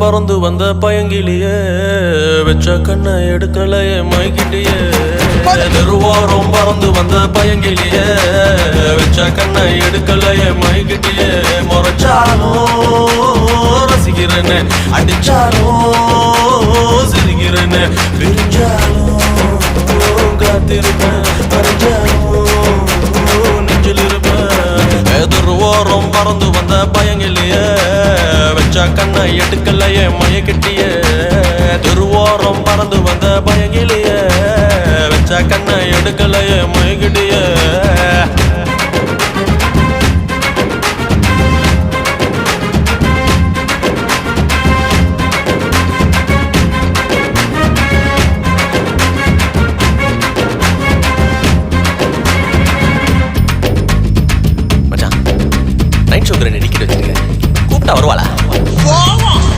பறந்து வந்த பயங்கிலியே வெச்ச கண்ணை எடுக்கலையே மைகிட்டியே தெருவோரம் பறந்து வந்த பயங்கிலியே வெச்ச கண்ணை எடுக்கலையே மைகிட்டியே முறைச்சாலும் ரசிக்கிறேன்னு அடிச்சாலும் சிரிக்கிறேன்னு பிரிஞ்சாலும் காத்திருப்பேன் மறைஞ்சாலும் நெஞ்சில் இருப்பேன் தெருவோரம் பறந்து வந்த பயங்கிலியே வெச்ச கண்ணை எடுக்கலையே மயக்கிட்டியே தெருவோரம் பறந்து வந்த பயங்கிலியே வெச்ச கண்ணை எடுக்கலையே மயக்கிட்டியே நைட் ஷோக்கு 2 டிக்கெட் வச்சிருக்கேன் கூப்பிட்டா வருவாளா?